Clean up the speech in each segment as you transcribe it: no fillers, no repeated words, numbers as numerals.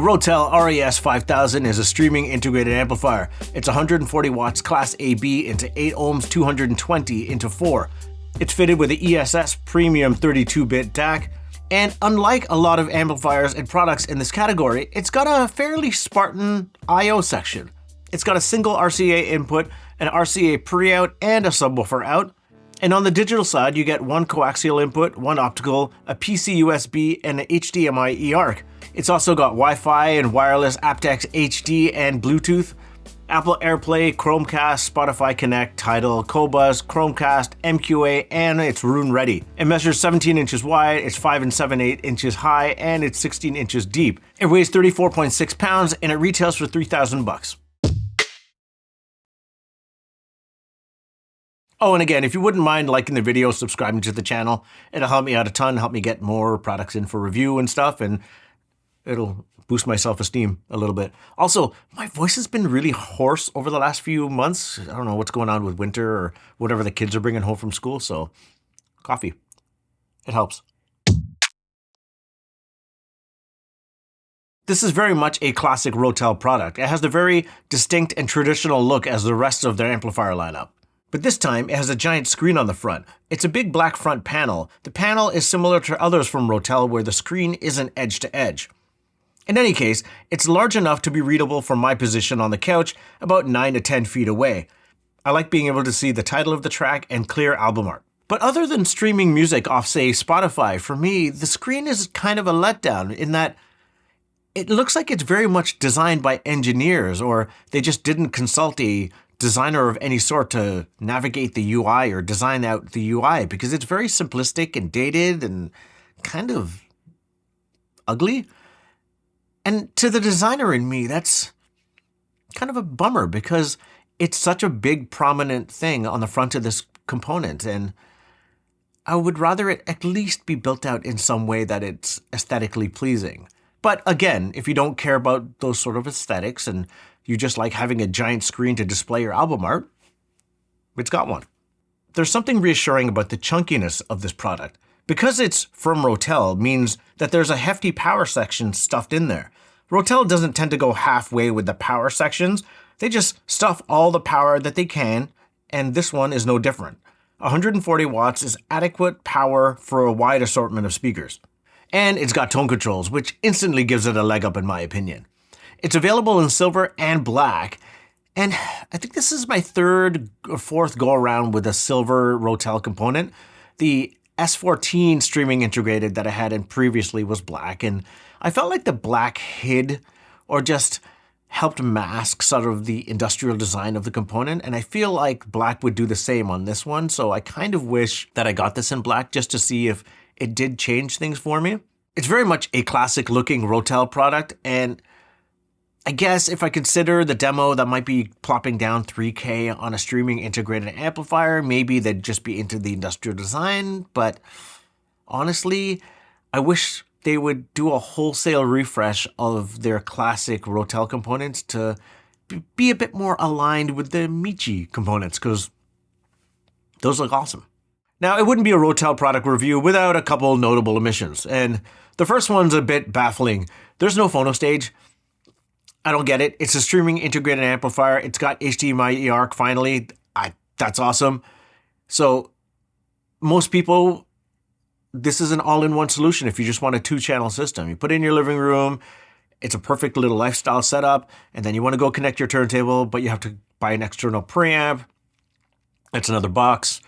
The Rotel RAS-5000 is a streaming integrated amplifier. It's 140 watts Class AB into 8 ohms 220 into 4. It's fitted with the ESS Premium 32-bit DAC, and unlike a lot of amplifiers and products in this category, it's got a fairly Spartan I/O section. It's got a single RCA input, an RCA Preout, and a subwoofer out. And on the digital side, you get one coaxial input, one optical, a PC USB, and an HDMI eArc. It's also got Wi-Fi and wireless aptX HD and Bluetooth, Apple AirPlay, Chromecast, Spotify Connect, Tidal, Qobuz, Chromecast, MQA, and it's Roon ready. It measures 17 inches wide, it's 5 7/8 inches high, and it's 16 inches deep. It weighs 34.6 pounds, and it retails for $3,000. Oh, and again, if you wouldn't mind liking the video, subscribing to the channel, it'll help me out a ton, help me get more products in for review and stuff, and it'll boost my self-esteem a little bit. Also, my voice has been really hoarse over the last few months. I don't know what's going on with winter or whatever the kids are bringing home from school, so coffee. It helps. This is very much a classic Rotel product. It has the very distinct and traditional look as the rest of their amplifier lineup. But this time, it has a giant screen on the front. It's a big black front panel. The panel is similar to others from Rotel where the screen isn't edge to edge. In any case, it's large enough to be readable from my position on the couch about 9 to 10 feet away. I like being able to see the title of the track and clear album art. But other than streaming music off, say, Spotify, for me, the screen is kind of a letdown in that it looks like it's very much designed by engineers, or they just didn't consult a designer of any sort to navigate the UI or design out the UI, because it's very simplistic and dated and kind of ugly. And to the designer in me, that's kind of a bummer because it's such a big prominent thing on the front of this component, and I would rather it at least be built out in some way that it's aesthetically pleasing. But again, if you don't care about those sort of aesthetics and you just like having a giant screen to display your album art, it's got one. There's something reassuring about the chunkiness of this product. Because it's from Rotel means that there's a hefty power section stuffed in there. Rotel doesn't tend to go halfway with the power sections. They just stuff all the power that they can, and this one is no different. 140 watts is adequate power for a wide assortment of speakers. And it's got tone controls, which instantly gives it a leg up in my opinion. It's available in silver and black, and I think this is my third or fourth go around with a silver Rotel component. The S14 streaming integrated that I had in previously was black, and I felt like the black hid or just helped mask sort of the industrial design of the component, and I feel like black would do the same on this one, so I kind of wish that I got this in black just to see if it did change things for me. It's very much a classic looking Rotel product, and I guess if I consider the demo that might be plopping down $3K on a streaming integrated amplifier, maybe they'd just be into the industrial design, but honestly, I wish they would do a wholesale refresh of their classic Rotel components to be a bit more aligned with the Michi components, because those look awesome. Now, it wouldn't be a Rotel product review without a couple notable omissions, and the first one's a bit baffling. There's no phono stage. I don't get it. It's a streaming integrated amplifier. It's got HDMI eArc finally. That's awesome. So most people, this is an all-in-one solution if you just want a 2-channel system. You put it in your living room. It's a perfect little lifestyle setup. And then you want to go connect your turntable, but you have to buy an external preamp. It's another box.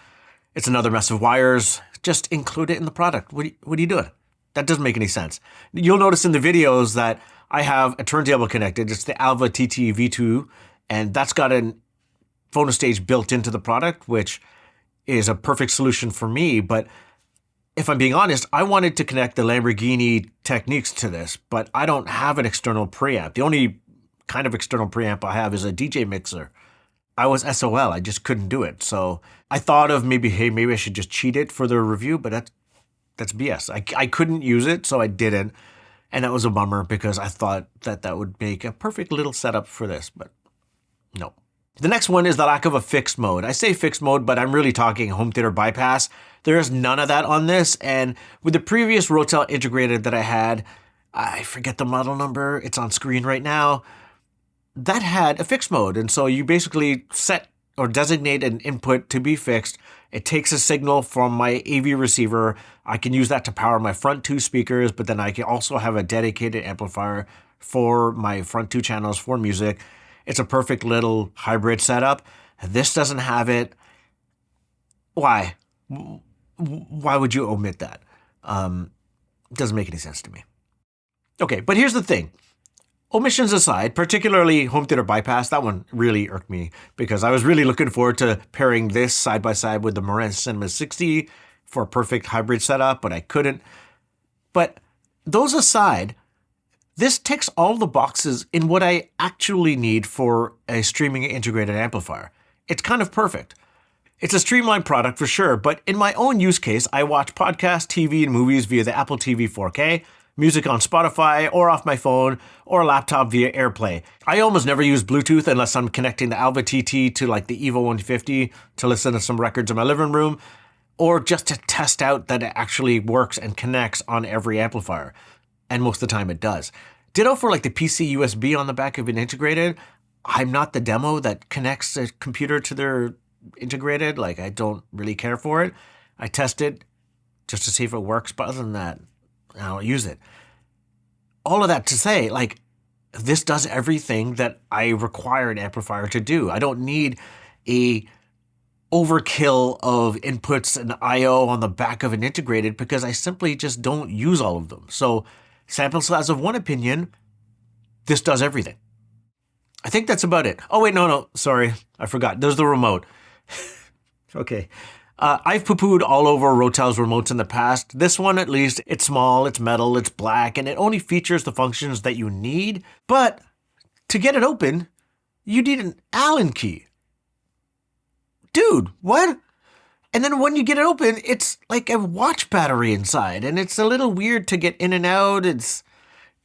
It's another mess of wires. Just include it in the product. What are you doing? That doesn't make any sense. You'll notice in the videos that I have a turntable connected. It's the Alva TT V2, and that's got a phono stage built into the product, which is a perfect solution for me. But if I'm being honest, I wanted to connect the Lamborghini Techniques to this, but I don't have an external preamp. The only kind of external preamp I have is a DJ mixer. I was SOL. I just couldn't do it. So I thought of maybe I should just cheat it for the review, but that's BS. I couldn't use it, so I didn't. And that was a bummer because I thought that would make a perfect little setup for this, but no. The next one is the lack of a fixed mode. I say fixed mode, but I'm really talking home theater bypass. There is none of that on this, and with the previous Rotel integrated that I had, I forget the model number. It's on screen right now. That had a fixed mode. And so you basically set or designate an input to be fixed. It takes a signal from my AV receiver. I can use that to power my front two speakers, but then I can also have a dedicated amplifier for my front two channels for music. It's a perfect little hybrid setup. This doesn't have it. Why? Why would you omit that? It doesn't make any sense to me. Okay, but here's the thing. Omissions aside, particularly home theater bypass, that one really irked me because I was really looking forward to pairing this side by side with the Marantz Cinema 60 for a perfect hybrid setup, but I couldn't. But those aside, this ticks all the boxes in what I actually need for a streaming integrated amplifier. It's kind of perfect. It's a streamlined product for sure, but in my own use case, I watch podcasts, TV, and movies via the Apple TV 4K, music on Spotify or off my phone or laptop via AirPlay. I almost never use Bluetooth unless I'm connecting the Alva TT to like the Evo 150 to listen to some records in my living room or just to test out that it actually works and connects on every amplifier. And most of the time it does. Ditto for like the PC USB on the back of an integrated. I'm not the demo that connects a computer to their integrated. Like I don't really care for it. I test it just to see if it works, but other than that, I don't use it. All of that to say, like, this does everything that I require an amplifier to do. I don't need a overkill of inputs and I/O on the back of an integrated because I simply just don't use all of them. So, sample size of one opinion, this does everything. I think that's about it. Oh, wait, no, sorry. I forgot. There's the remote. Okay. I've poo-pooed all over Rotel's remotes in the past. This one, at least, it's small, it's metal, it's black, and it only features the functions that you need. But to get it open, you need an Allen key. Dude, what? And then when you get it open, it's like a watch battery inside, and it's a little weird to get in and out. And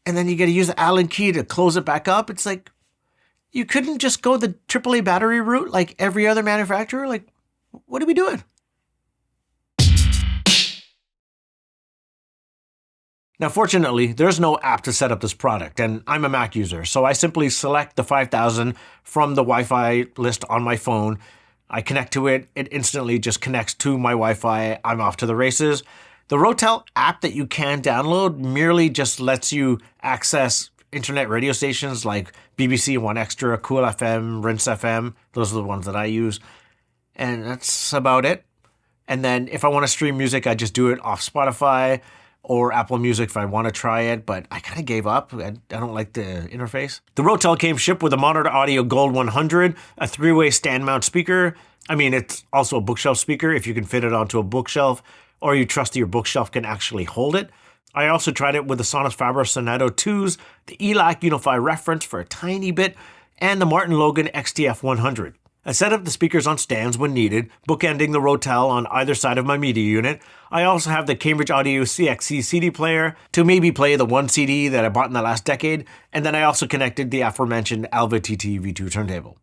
then you got to use the Allen key to close it back up. It's like, you couldn't just go the AAA battery route like every other manufacturer? Like, what are we doing? Now, fortunately, there's no app to set up this product, and I'm a Mac user, so I simply select the 5000 from the Wi-Fi list on my phone. I connect to it, it instantly just connects to my Wi-Fi, I'm off to the races. The Rotel app that you can download merely just lets you access internet radio stations like BBC One Extra, Cool FM, Rinse FM, those are the ones that I use, and that's about it. And then if I want to stream music, I just do it off Spotify, or Apple Music if I want to try it, but I kind of gave up. I don't like the interface. The Rotel came shipped with a Monitor Audio Gold 100, a 3-way stand mount speaker. I mean, it's also a bookshelf speaker if you can fit it onto a bookshelf, or you trust your bookshelf can actually hold it. I also tried it with the Sonus Fabra Sonato 2s, the eArc Unify reference for a tiny bit, and the Martin Logan XTF 100. I set up the speakers on stands when needed, bookending the Rotel on either side of my media unit. I also have the Cambridge Audio CXC CD player to maybe play the one CD that I bought in the last decade, and then I also connected the aforementioned Alva TT V2 turntable.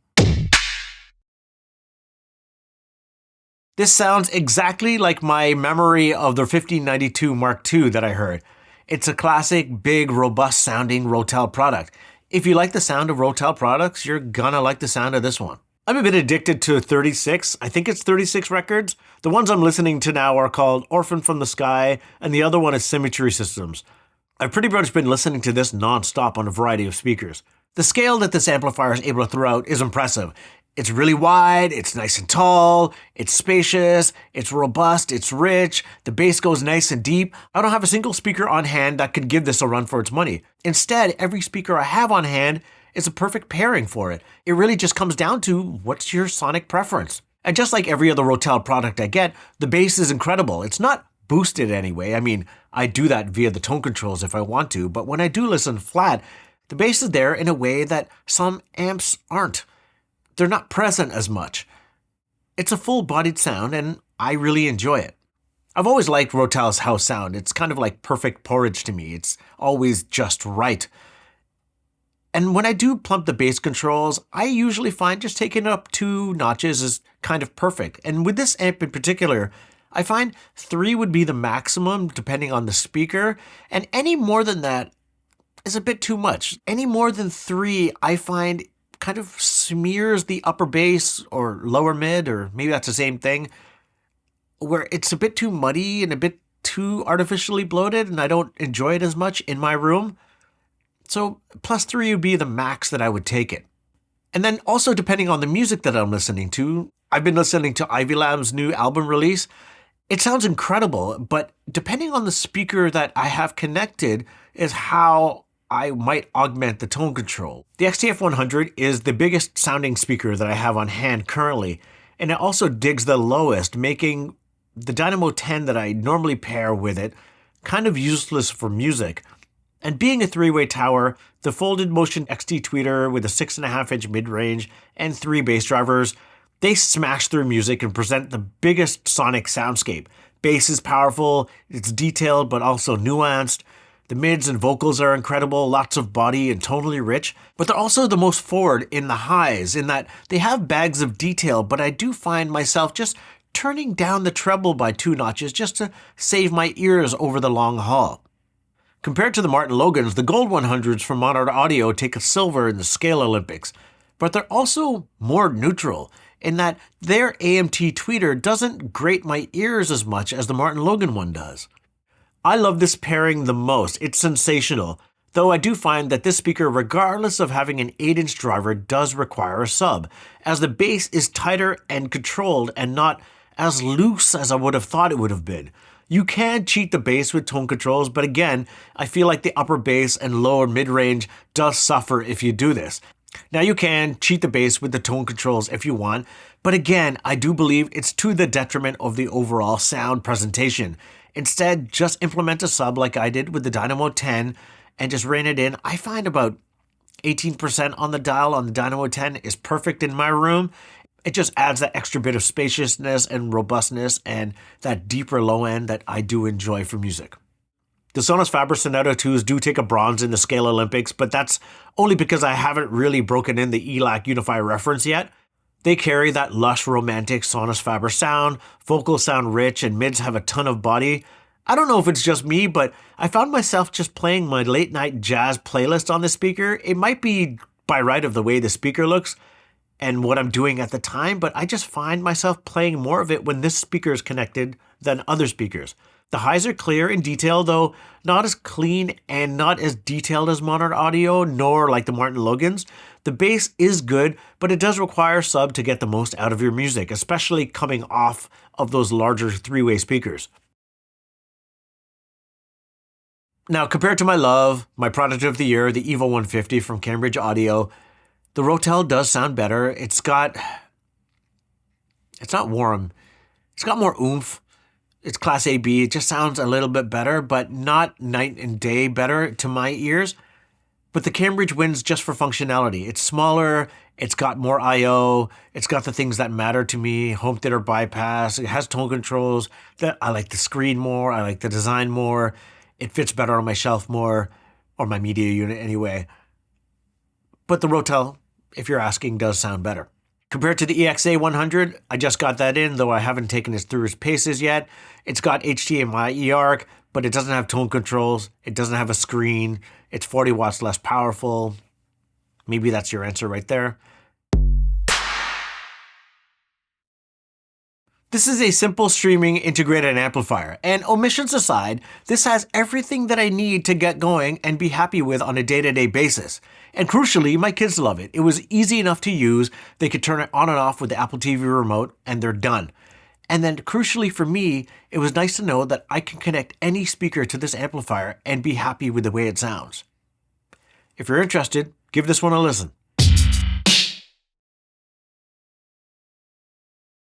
This sounds exactly like my memory of the 1592 Mark II that I heard. It's a classic, big, robust sounding Rotel product. If you like the sound of Rotel products, you're gonna like the sound of this one. I'm a bit addicted to 36. I think it's 36 records. The ones I'm listening to now are called Orphan from the Sky, and the other one is Symmetry Systems. I've pretty much been listening to this non-stop on a variety of speakers. The scale that this amplifier is able to throw out is impressive. It's really wide, it's nice and tall, it's spacious, it's robust, it's rich, the bass goes nice and deep. I don't have a single speaker on hand that could give this a run for its money. Instead, every speaker I have on hand is a perfect pairing for it. It really just comes down to what's your sonic preference. And just like every other Rotel product I get, the bass is incredible. It's not boosted anyway. I mean, I do that via the tone controls if I want to, but when I do listen flat, the bass is there in a way that some amps aren't. They're not present as much. It's a full-bodied sound, and I really enjoy it. I've always liked Rotel's house sound. It's kind of like perfect porridge to me. It's always just right. And when I do plump the bass controls, I usually find just taking it up 2 notches is kind of perfect. And with this amp in particular, I find 3 would be the maximum depending on the speaker, and any more than that is a bit too much. Any more than 3, I find kind of smears the upper bass or lower mid, or maybe that's the same thing, where it's a bit too muddy and a bit too artificially bloated, and I don't enjoy it as much in my room. So +3 would be the max that I would take it. And then also depending on the music that I'm listening to, I've been listening to Ivy Lab's new album release. It sounds incredible, but depending on the speaker that I have connected is how I might augment the tone control. The XTF-100 is the biggest sounding speaker that I have on hand currently, and it also digs the lowest, making the Dynamo 10 that I normally pair with it kind of useless for music. And being a 3-way tower, the folded motion XT tweeter with a 6.5-inch mid-range and 3 bass drivers, they smash through music and present the biggest sonic soundscape. Bass is powerful, it's detailed but also nuanced. The mids and vocals are incredible, lots of body and tonally rich, but they're also the most forward in the highs, in that they have bags of detail, but I do find myself just turning down the treble by 2 notches just to save my ears over the long haul. Compared to the Martin Logans, the Gold 100s from Monarch Audio take a silver in the Scale Olympics, but they're also more neutral in that their AMT tweeter doesn't grate my ears as much as the Martin Logan one does. I love this pairing the most. It's sensational, though I do find that this speaker, regardless of having an 8-inch driver, does require a sub, as the bass is tighter and controlled and not as loose as I would have thought it would have been. You can cheat the bass with tone controls, but again, I feel like the upper bass and lower mid-range does suffer if you do this. Now you can cheat the bass with the tone controls if you want, but again, I do believe it's to the detriment of the overall sound presentation. Instead, just implement a sub like I did with the Dynamo 10 and just rein it in. I find about 18% on the dial on the Dynamo 10 is perfect in my room. It just adds that extra bit of spaciousness and robustness and that deeper low end that I do enjoy for music. The Sonus Faber Sonata 2s do take a bronze in the Scale Olympics, but that's only because I haven't really broken in the eArc Unify reference yet. They carry that lush, romantic Sonus Faber sound, vocals sound rich, and mids have a ton of body. I don't know if it's just me, but I found myself just playing my late night jazz playlist on the speaker. It might be by right of the way the speaker looks and what I'm doing at the time, but I just find myself playing more of it when this speaker is connected than other speakers. The highs are clear and detailed, though not as clean and not as detailed as Monarch Audio, nor like the Martin Logans. The bass is good, but it does require sub to get the most out of your music, especially coming off of those larger 3-way speakers. Now, compared to my love, my product of the year, the Evo 150 from Cambridge Audio, the Rotel does sound better. It's not warm. It's got more oomph. It's Class AB. It just sounds a little bit better, but not night and day better to my ears. But the Cambridge wins just for functionality. It's smaller. It's got more I/O. It's got the things that matter to me. Home theater bypass. It has tone controls. I like the screen more. I like the design more. It fits better on my shelf more, or my media unit anyway. But the Rotel, if you're asking, does sound better. Compared to the EXA 100, I just got that in, though I haven't taken it through its paces yet. It's got HDMI eArc, but it doesn't have tone controls. It doesn't have a screen. It's 40 watts less powerful. Maybe that's your answer right there. This is a simple streaming integrated amplifier, and omissions aside, this has everything that I need to get going and be happy with on a day-to-day basis. And crucially, my kids love it. It was easy enough to use. They could turn it on and off with the Apple TV remote, and they're done. And then crucially for me, it was nice to know that I can connect any speaker to this amplifier and be happy with the way it sounds. If you're interested, give this one a listen.